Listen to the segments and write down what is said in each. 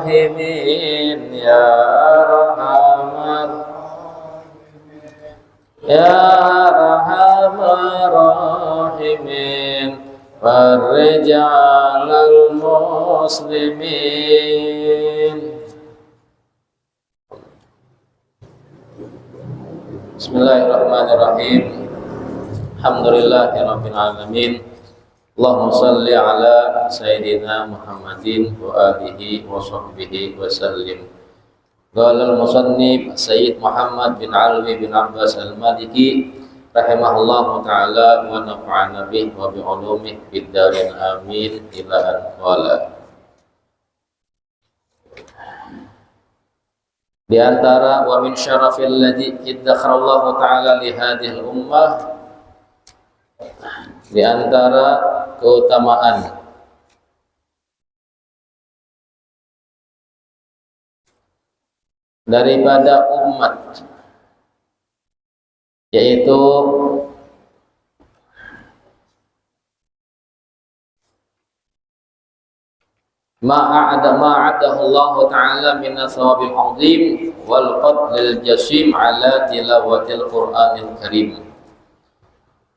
Rahimin ya Arhamar Ya Arhamar Rahimin Farrijalal muslimin. Bismillahirrahmanirrahim. Alhamdulillahirabbil alamin. Allahumma shalli ala sayyidina Muhammadin wa alihi wa sahbihi wa sallim. Qala al-musannif Sayyid Muhammad bin Alwi bin Abbas al-Maliki rahimahullahu ta'ala wa nafa'ana bih wa bi ulumih fid darin amin ila an qala. Di antara wa min syarafil ladzi iddakharallahu ta'ala li hadhihi al-ummah, di antara keutamaan daripada umat, yaitu ma'adahu Allah Ta'ala min thawabil azim wal qadlil jasim ala tilawatil Qur'anil Karim.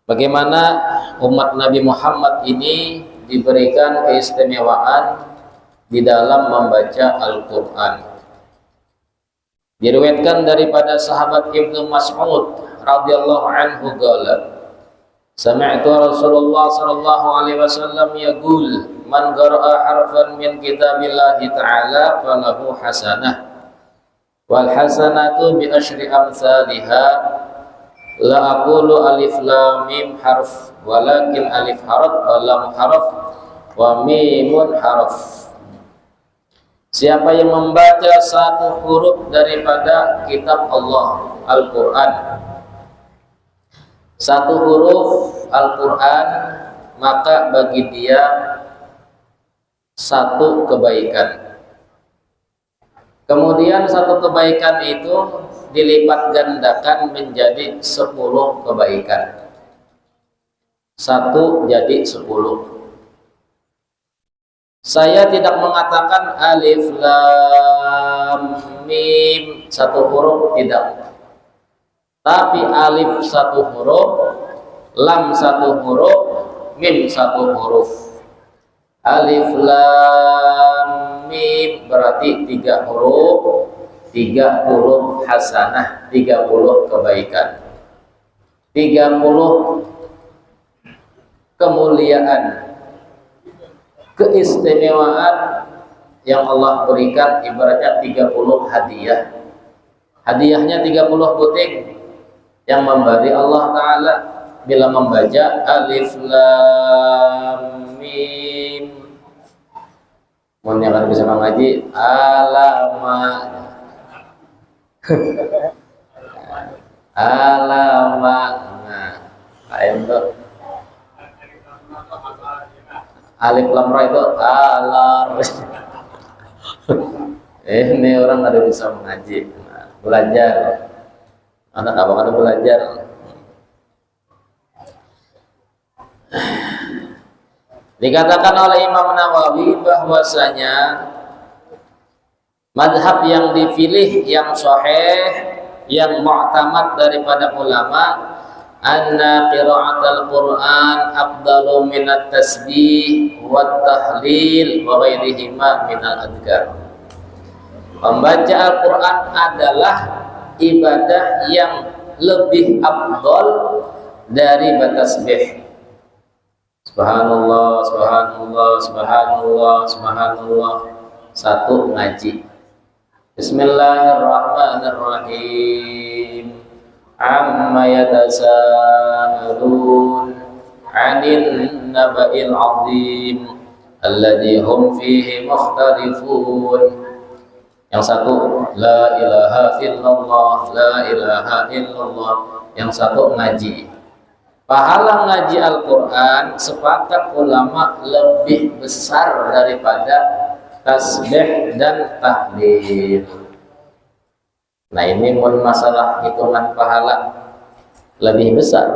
Bagaimana umat Nabi Muhammad ini diberikan keistimewaan di dalam membaca Al-Quran. Diriwayatkan daripada sahabat Ibnu Mas'ud radhiyallahu anhu qala, sami'tu Rasulullah sallallahu alaihi wasallam yaqul, man qara'a harfan min kitabillahi ta'ala falahu hasanah wal hasanatu bi asyri amsalha la aqulu alif lam mim harf walakin alif harf wa lam harf wa mimun harf. Siapa yang membaca satu huruf daripada kitab Allah Al-Quran, satu huruf Al-Quran, maka bagi dia satu kebaikan. Kemudian satu kebaikan itu dilipat gandakan menjadi 10 kebaikan. Satu jadi 10. Saya tidak mengatakan alif lam mim satu huruf, tidak. Tapi alif satu huruf, lam satu huruf, mim satu huruf. Alif lam mim berarti 3 huruf, 30 hasanah, 30 kebaikan, 30 kemuliaan, keistimewaan yang Allah berikan. Ibaratnya 30 hadiah. Hadiahnya 30 butik yang memberi Allah Ta'ala bila membaca alif lam mim. Mohon yang bisa mengaji alamat alamat. Nah, itu alif lam ra itu alar. Ini orang ada bisa mengaji. Nah, belajar. Anak abang ada belajar. Dikatakan oleh Imam Nawawi bahwasanya madhab yang dipilih, yang sahih, yang mu'tamad daripada ulama, anna qira'atul Qur'an afdalu minat tasbih wat tahlil wa ghairihima minal adhkar. Membaca Al-Quran adalah ibadah yang lebih afdal dari bertasbih. Subhanallah, subhanallah, subhanallah, subhanallah. Satu ngaji. Bismillahirrahmanirrahim. Amma yatasaalun 'anil naba'il 'azim alladzi hum fihi mukhtalifun. Yang satu la ilaha illallah, la ilaha illallah. Yang satu ngaji. Pahala ngaji Al-Quran sepakat ulama lebih besar daripada tasbih dan tahlil. Nah, ini pun masalah hitungan pahala lebih besar.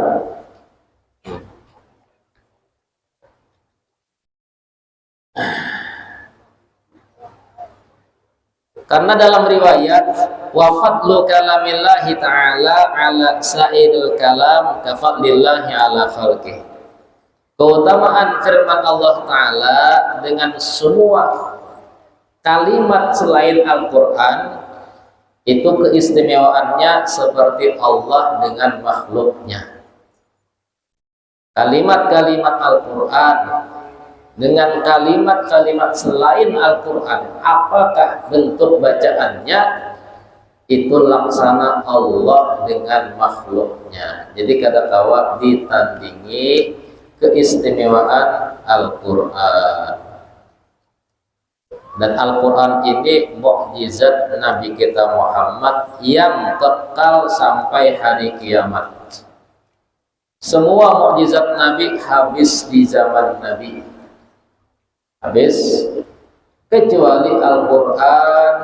Karena dalam riwayat wa fadlu kalamillahi ta'ala ala sa'iril kalam ka fadlillahi ala khalqih. Keutamaan firman Allah Ta'ala dengan semua kalimat selain Al-Quran itu keistimewaannya seperti Allah dengan makhluknya. Kalimat-kalimat Al-Quran dengan kalimat-kalimat selain Al-Quran, apakah bentuk bacaannya? Itu laksana Allah dengan makhluknya. Jadi kata-kata ditandingi keistimewaan Al-Quran. Dan Al-Quran ini mukjizat Nabi kita Muhammad yang kekal sampai hari kiamat. Semua mukjizat Nabi habis di zaman Nabi, habis, kecuali Al-Quran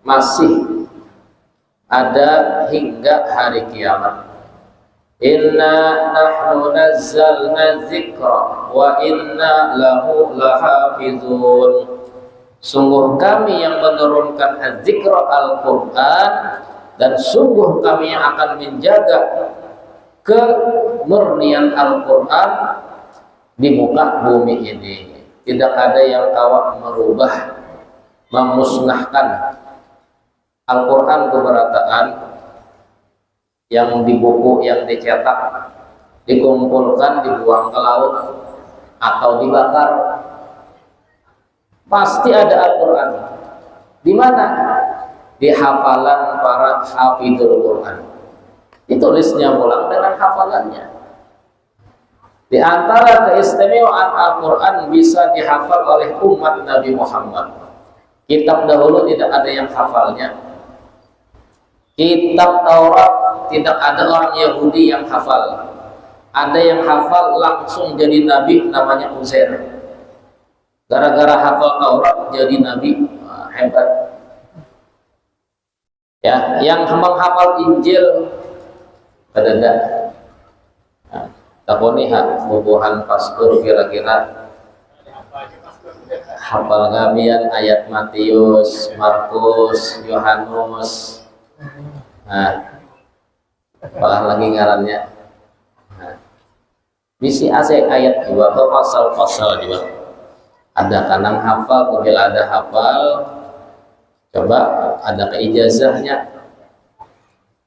masih ada hingga hari kiamat. Inna nahnu nazzalna dzikra wa inna lahu lahafizun. Sungguh kami yang menurunkan az-zikra Al-Quran, dan sungguh kami yang akan menjaga kemurnian Al-Quran di muka bumi ini. Tidak ada yang kawat merubah, memusnahkan Al-Quran keberatan yang di buku yang dicetak, dikumpulkan, dibuang ke laut atau dibakar. Pasti ada Al-Quran. Di mana? Di hafalan para hafidhul Quran. Ditulisnya pulang dengan hafalannya. Di antara keistimewaan Al-Quran bisa dihafal oleh umat Nabi Muhammad. Kitab dahulu tidak ada yang hafalnya. Kitab Taurat tidak ada orang Yahudi yang hafal. Ada yang hafal langsung jadi nabi, namanya Uzair. Gara-gara hafal Taurat jadi nabi. Wah, hebat. Ya, yang menghafal Injil ada. Nah, takoniha bubuhan pastur kira-kira hafal gabian ayat Matius, Markus, Yohanes. Nah, apakah lagi ngarannya? Nah, bisi ase ayat juga atau pasal-pasal juga. Ada kanang hafal, kemudian ada hafal. Coba ada keijazahnya.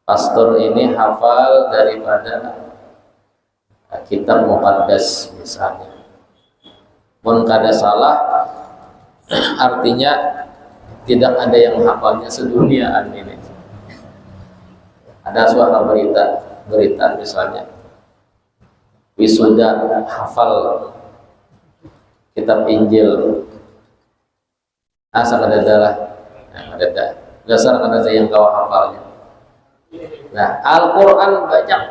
Pastor ini hafal daripada kitab Muqaddas misalnya. Mun kada salah, artinya tidak ada yang hafalnya seduniaan ini. Ada suara berita misalnya, wisuda hafal kitab Injil, asal ada darah, ada dasar ada yang kau hafalnya. Nah, Al-Quran banyak,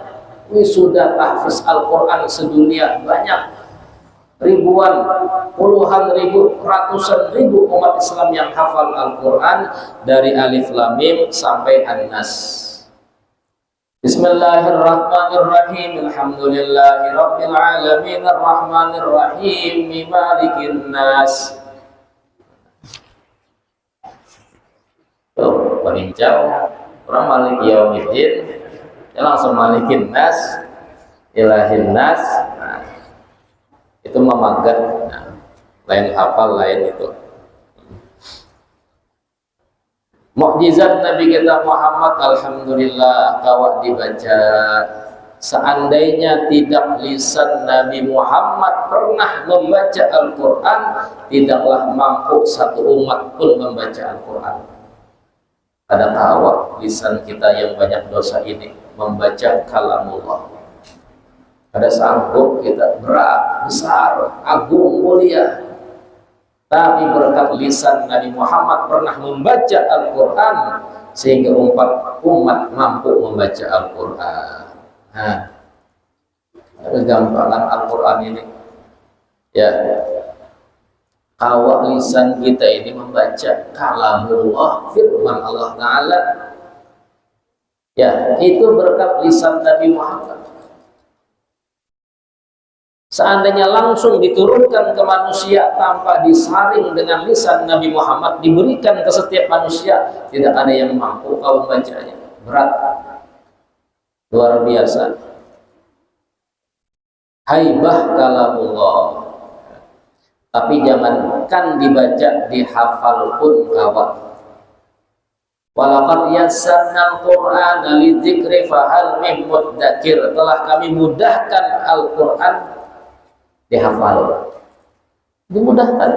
wisuda tahfiz Al-Quran sedunia banyak, ribuan, puluhan ribu, ratusan ribu umat Islam yang hafal Al-Quran dari Alif Lam Mim sampai An-Nas. Bismillahirrahmanirrahim. Alhamdulillahi rabbil alamin arrahmanir rahim malikin nas. Tuh, perinjau orang malik yaumiddin, ya langsung malikin nas, ilahin nas. Nah, itu memagat. Nah, lain hafal, lain itu. Mukjizat Nabi kita Muhammad, alhamdulillah kawat dibaca. Seandainya tidak lisan Nabi Muhammad pernah membaca Al-Quran, tidaklah mampu satu umat pun membaca Al-Quran. Ada kawat lisan kita yang banyak dosa ini membaca kalamullah. Ada sanggup kita berat, besar, agung, mulia. Tapi berkat lisan Nabi Muhammad pernah membaca Al-Quran sehingga umat mampu membaca Al-Quran. Nah, kegampangan Al-Quran ini, ya, kawat lisan kita ini membaca kalamullah, firman Allah Ta'ala. Ya, itu berkat lisan Nabi Muhammad. Seandainya langsung diturunkan ke manusia tanpa disaring dengan lisan Nabi Muhammad, diberikan ke setiap manusia, tidak ada yang mampu kau membacanya. Berat, luar biasa. Haibah kalamullah. Tapi jangankan dibaca, dihafal pun kawat. Walaqad yassarnal Qur'ana lidzikri fahal min mudzakir. Telah kami mudahkan Al-Qur'an dihafal, dimudahkan.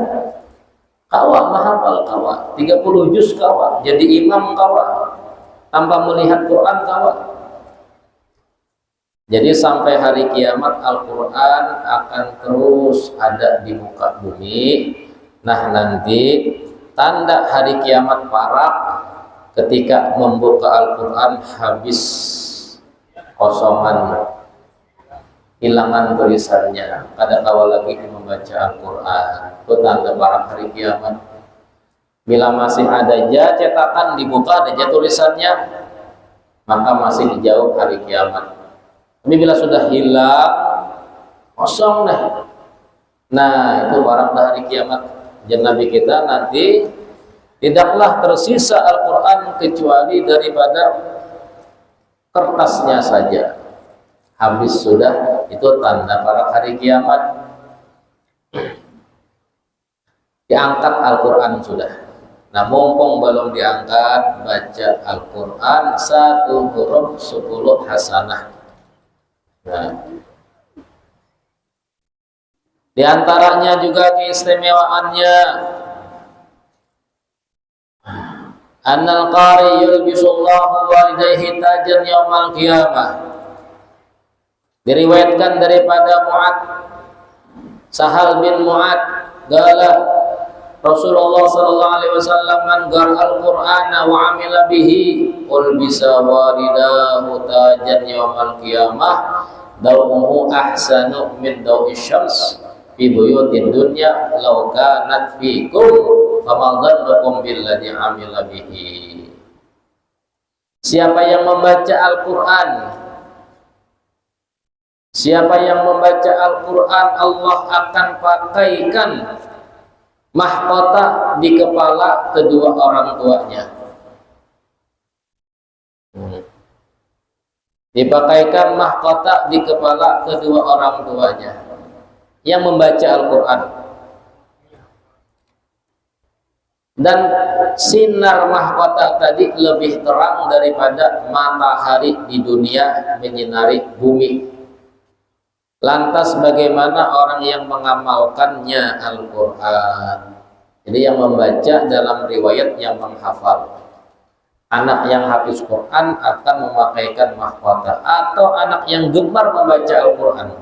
Kawa menghafal, kawa 30 juz, kawa jadi imam, kawa tanpa melihat Quran, kawa. Jadi sampai hari kiamat Al-Quran akan terus ada di muka bumi. Nah, nanti tanda hari kiamat parah ketika membuka Al-Quran habis kosongan, hilangan tulisannya, kada kawal lagi membaca Al-Quran. Itu tanda para hari kiamat. Bila masih ada aja cetakan dibuka, ada aja tulisannya, maka masih jauh hari kiamat. Tapi bila sudah hilang, kosong dah. Nah, itu para hari kiamat. Dan Nabi kita nanti tidaklah tersisa Al-Quran kecuali daripada kertasnya saja. Habis sudah, itu tanda para hari kiamat. Diangkat Al-Quran sudah. Nah, mumpung belum diangkat, baca Al-Quran 1 huruf 10 hasanah. Nah, di antaranya juga keistimewaannya, annal qari yulbisullahu walidayhi tajan yaumal qiyamah. Diriwayatkan daripada Mu'ad, Sahal bin Mu'ad, qala Rasulullah sallallahu alaihi wasallam, man qara'al Qur'ana wa 'amila bihi ulbisa walidahu tajan yaumal qiyamah dawuhu ahsanu min dawi syams fi buyutid dunya law kanat fikum fama dhannukum billadhi 'amila bihi. Siapa yang membaca Al-Qur'an, siapa yang membaca Al-Quran, Allah akan pakaikan mahkota di kepala kedua orang tuanya. Dipakaikan mahkota di kepala kedua orang tuanya yang membaca Al-Quran. Dan sinar mahkota tadi lebih terang daripada matahari di dunia menyinari bumi. Lantas bagaimana orang yang mengamalkannya Al-Quran? Jadi yang membaca dalam riwayat yang menghafal. Anak yang hafiz Quran akan memakaikan mahkota, atau anak yang gemar membaca Al-Quran,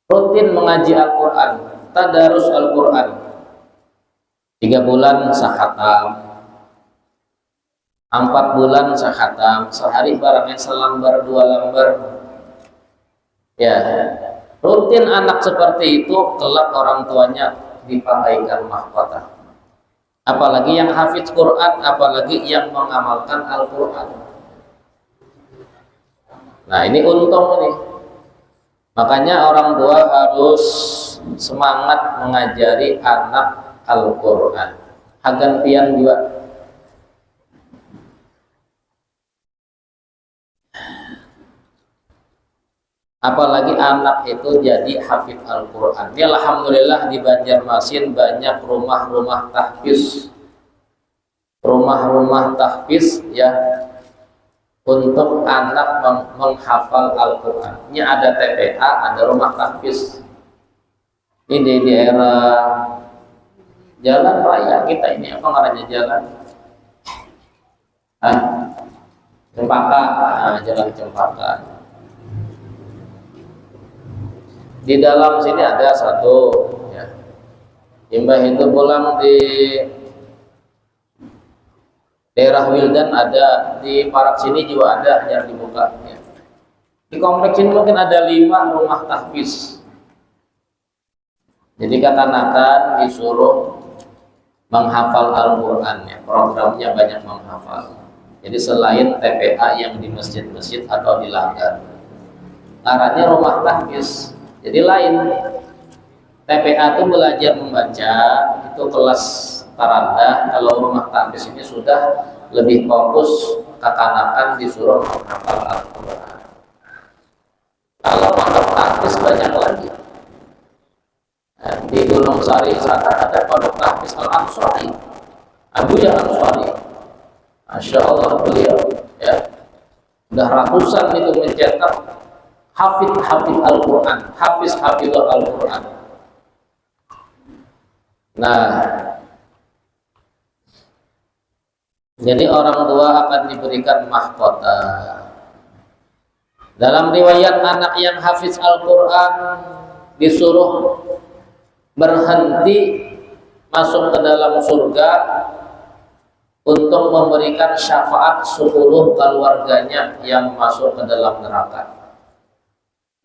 rutin mengaji Al-Quran, tadarus Al-Quran, 3 bulan sahatam, 4 bulan sahatam, sehari barangnya selambar 2 lembar. Ya, rutin anak seperti itu, kelak orang tuanya dipakaikan mahkota. Apalagi yang hafiz Quran, apalagi yang mengamalkan Al-Quran. Nah, ini untung nih. Makanya orang tua harus semangat mengajari anak Al-Quran. Hagantian juga. Apalagi anak itu jadi hafid Al-Quran. Ya, alhamdulillah di Banjarmasin banyak rumah-rumah tahfiz, rumah-rumah tahfiz ya, untuk anak menghafal Al-Quran. Ini ada TPA, ada rumah tahfiz. Ini di daerah Jalan Raya kita ini, apa namanya jalan? Cempaka, Jalan Cempaka. Di dalam sini ada satu ya. Imbah itu pulang di daerah Wildan ada, di Parak sini juga ada yang dibuka ya. Di kompleks ini mungkin ada 5 rumah tahfiz. Jadi kekanak-kanak disuruh menghafal Al-Quran ya. Programnya banyak menghafal. Jadi selain TPA yang di masjid-masjid atau di langgar, ngarannya rumah tahfiz. Jadi lain. TPA itu belajar membaca, itu kelas tarandah. Kalau rumah tahfiz ini sudah lebih fokus kekanakan disuruh menghafal Al-Quran. Kalau pondok tahfiz banyak lagi. Nah, di Gunung Sari sana ada pondok tahfiz Al-Ansari, Abu Ya Ansari. Masya Allah beliau, ya, udah ratusan itu mencetak hafid Al-Quran, hafiz Al-Quran. Nah, jadi orang tua akan diberikan mahkota. Dalam riwayat, anak yang hafiz Al-Quran disuruh berhenti masuk ke dalam surga untuk memberikan syafaat 10 keluarganya yang masuk ke dalam neraka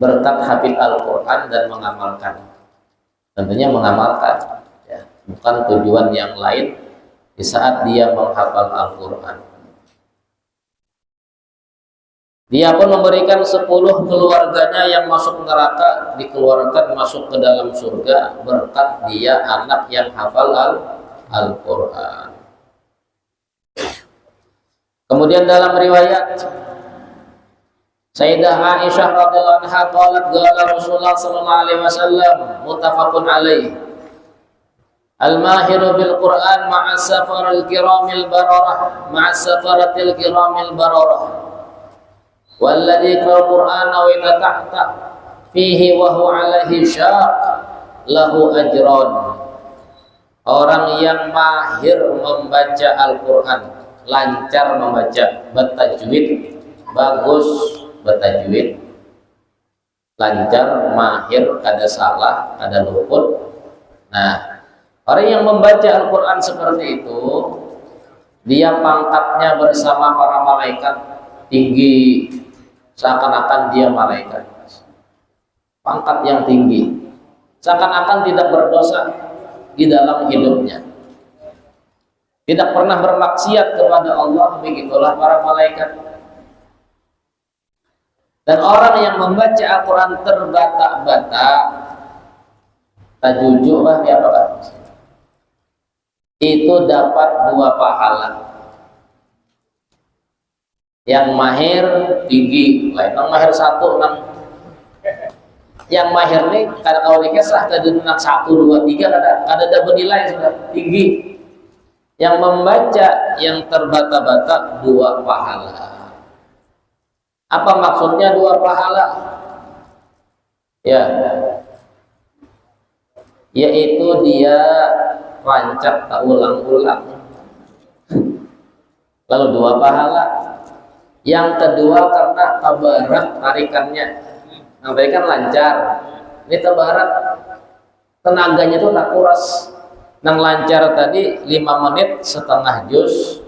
berkat hafiz Al-Quran dan mengamalkan. Tentunya mengamalkan, ya, bukan tujuan yang lain di saat dia menghafal Al-Quran. Dia pun memberikan 10 keluarganya yang masuk neraka dikeluarkan masuk ke dalam surga berkat dia anak yang hafal Al-Quran. Kemudian dalam riwayat Sayyidah Aisyah radhiyallahu anha qalat qala Rasulullah sallallahu alaihi wasallam muttafaqun alaihi al-mahiru bil Qur'an ma'a safaril kiramil bararah ma'a safaratil kiramil bararah walladzi qala Qur'ana wa ta'ta fihi wa huwa alaihi syaq lahu ajran. Orang yang mahir membaca Al-Quran, lancar membaca, bertajwid, bagus bertajwid, lancar, mahir, kada salah, kada luput. Nah, orang yang membaca Al-Quran seperti itu, dia pangkatnya bersama para malaikat tinggi, seakan-akan dia malaikat. Pangkat yang tinggi, seakan-akan tidak berdosa di dalam hidupnya, tidak pernah bermaksiat kepada Allah. Begitulah para malaikat. Dan orang yang membaca Al-Quran terbata-bata, tajujuk ya Pak, itu dapat 2 pahala. Yang mahir tinggi, lain yang mahir 1, yang mahir nih karena kalau dikesah tadi 1, 2, 3 ada bernilai sudah tinggi. Yang membaca yang terbata-bata 2 pahala. Apa maksudnya 2 pahala? Ya, yaitu dia rancak tak ulang-ulang, lalu 2 pahala. Yang kedua karena tabarat tarikannya, yang tadi kan lancar, ini tabarat tenaganya itu tak kuras. Yang lancar tadi 5 menit setengah juz,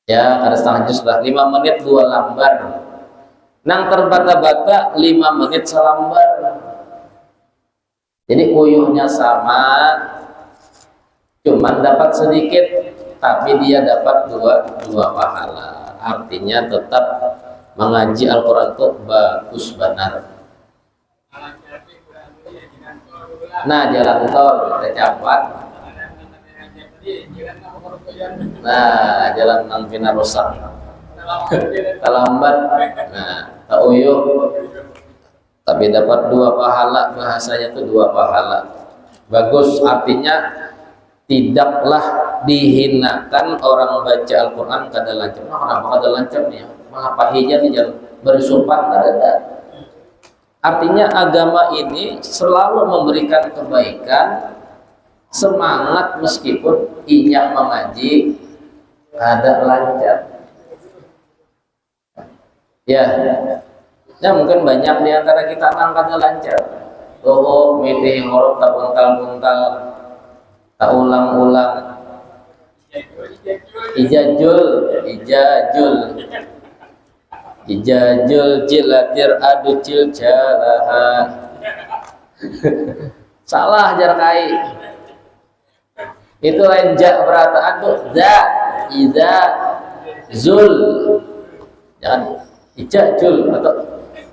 ya ada setengah juz lah, 5 menit 2 lambar. Nang terbata-bata 5 menit selambar. Jadi uyuhnya sama, cuman dapat sedikit, tapi dia dapat dua pahala. Artinya tetap mengaji Al-Quran itu bagus benar. Nah, jalan tol kita cepat. Nah, jalan nang pina rusak, terlambat. Nah, tak uyuh, tapi dapat 2 pahala. Bahasanya itu 2 pahala. Bagus, artinya tidaklah dihinakan orang baca Al-Quran kada lancar. Nah, kenapa kada lancar nih? Mengapa hijau nih jalan bersumpah kada? Artinya agama ini selalu memberikan kebaikan, semangat meskipun inya mengaji kada lancar. Ya, ya mungkin banyak di antara kita nang kada lancar. Oh, milih huruf tak buntal-buntal, tak ulang-ulang. Ijajul jilatir adu cil jalaha. Salah jarkai. Itu lain ja berata adu za ida zul. Jangan ijajul atau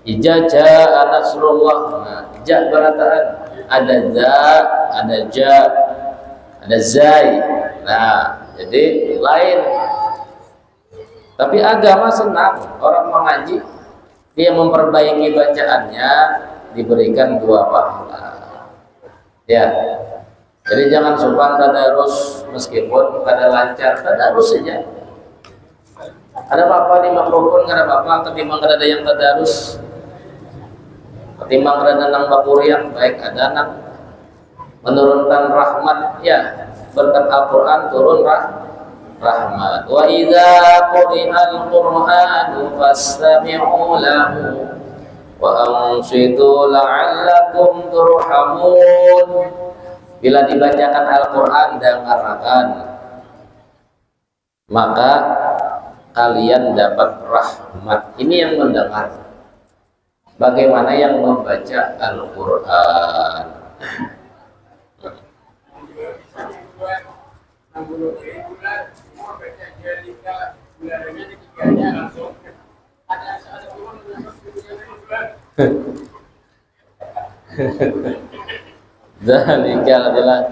ijaja nasrullah. Nah, Ja berataan, ada za, ada ja, ada zai. Nah, jadi lain. Tapi agama senang orang mengaji, dia memperbaiki bacaannya, diberikan 2 pahala. Ya. Jadi jangan sumpah tadarus meskipun kada lancar, tadarus saja. Ada apa-apa di mikrofon, nggak ada apa-apa. Ketimbang kada ada yang tadarus, ketimbang kada nang bakuriang, baik ada nang menurunkan rahmat. Ya, berkat Al-Quran turun rahmat. Wa idza quri'al Qur'anu fastami'u lahu wa ansitu la'allakum turhamun. Bila dibacakan Al-Quran, dengarkan, maka kalian dapat rahmat. Ini yang mendengar. Bagaimana yang membaca Al-Quran? Zalika adalah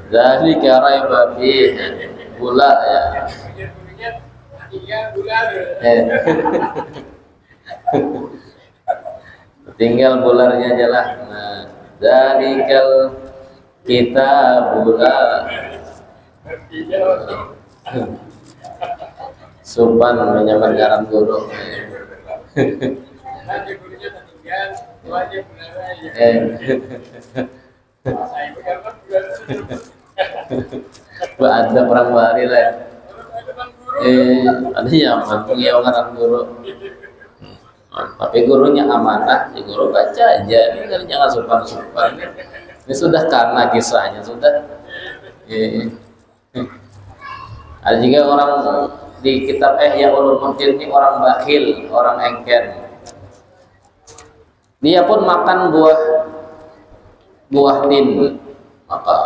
zalika raiba fihi, gula ya. Tinggal bularnya aja lah. Nah, zalikal kitabula. Sumpan menyamar garam guru. Ada perang bari lah. Ada yang mengiau garam guru. Tapi gurunya amanah, ya guru baca aja. Ini kan jangan sumpan-sumpan. Ini sudah karena kisahnya sudah. Ada juga orang di kitab Ihya Ulumuddin ini orang bakhil, orang engken. Dia pun makan buah tin, maka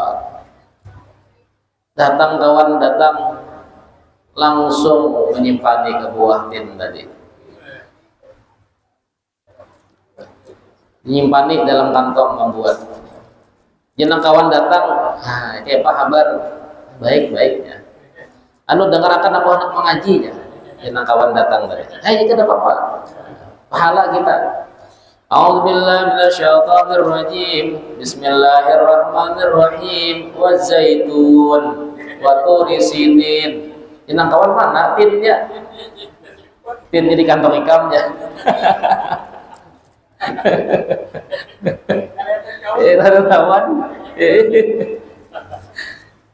datang kawan langsung menyimpannya ke buah tin tadi, menyimpannya dalam kantong membuat. Jenang kawan datang, kayak apa kabar? Baik-baiknya. Anu dengarkan aku anak mengaji ya. Jenang kawan datang tadi. Hai, kita apa? Pahala kita. A'udzubillahi minasyaitonir rajim. Bismillahirrahmanirrahim. Wazaitun wa turi sinin. Jenang kawan mana tinnya? Tinnya di kantong ikamnya. Ada kawan.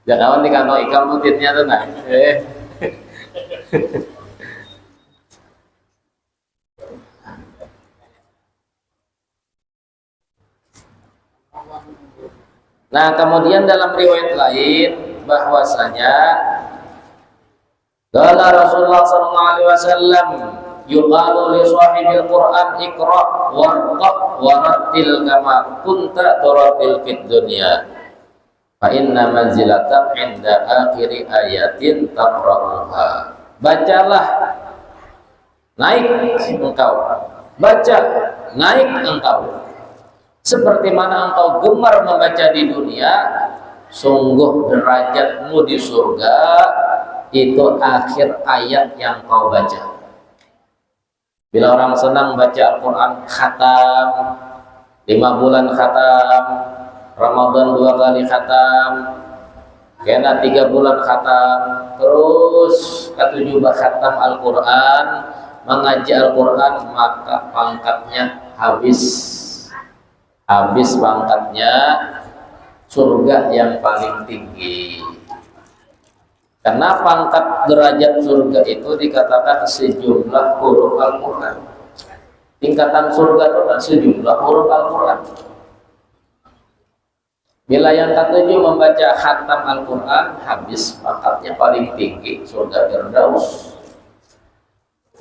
Ya kawan di kantong ikam tinnya tuh nah. Nah, kemudian dalam riwayat lain bahwasanya qala Rasulullah sallallahu alaihi wasallam yuqalu li sahibil Qur'an iqra warqa warattil kama kunta turatil fid dunya fa inna manzilatak inda akhiri ayatin taqra'uha. Bacalah, naik engkau, baca, naik engkau, seperti mana engkau gemar membaca di dunia, sungguh derajatmu di surga itu akhir ayat yang kau baca. Bila orang senang baca Al-Quran, khatam 5 bulan khatam, Ramadan 2 kali khatam, kena 3 bulan khatam, terus ke-7 khatam Al-Quran, mengaji Al-Quran, maka pangkatnya habis pangkatnya surga yang paling tinggi. Karena pangkat derajat surga itu dikatakan sejumlah huruf Al-Quran. Tingkatan surga itu sejumlah huruf Al-Quran. Bila yang ke-7 membaca khatam Al-Quran, habis pangkatnya paling tinggi, surga Firdaus.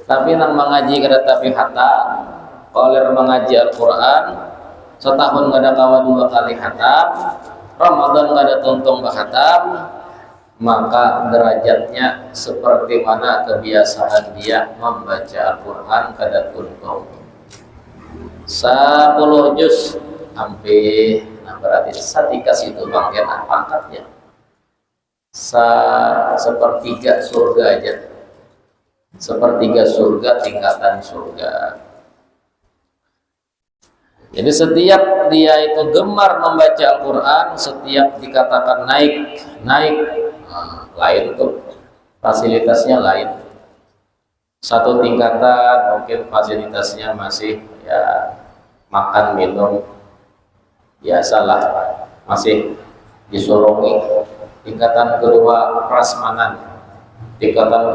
Tapi nang mengaji kada tapi khatam, kalau mengaji Al-Quran setahun gak ada kawan 2 kali khatam, Ramadan gak ada tuntung khatam, maka derajatnya seperti mana kebiasaan dia membaca Al-Quran kada tuntung. 10 juz hampir. Nah berarti satika situ bangkit pangkatnya sepertiga surga aja, sepertiga surga, tingkatan surga. Jadi setiap dia itu gemar membaca Al-Quran, setiap dikatakan naik, lain tuh fasilitasnya lain. Satu tingkatan mungkin fasilitasnya masih ya makan minum biasalah, masih disurungi. Tingkatan kedua prasmanan, tingkatan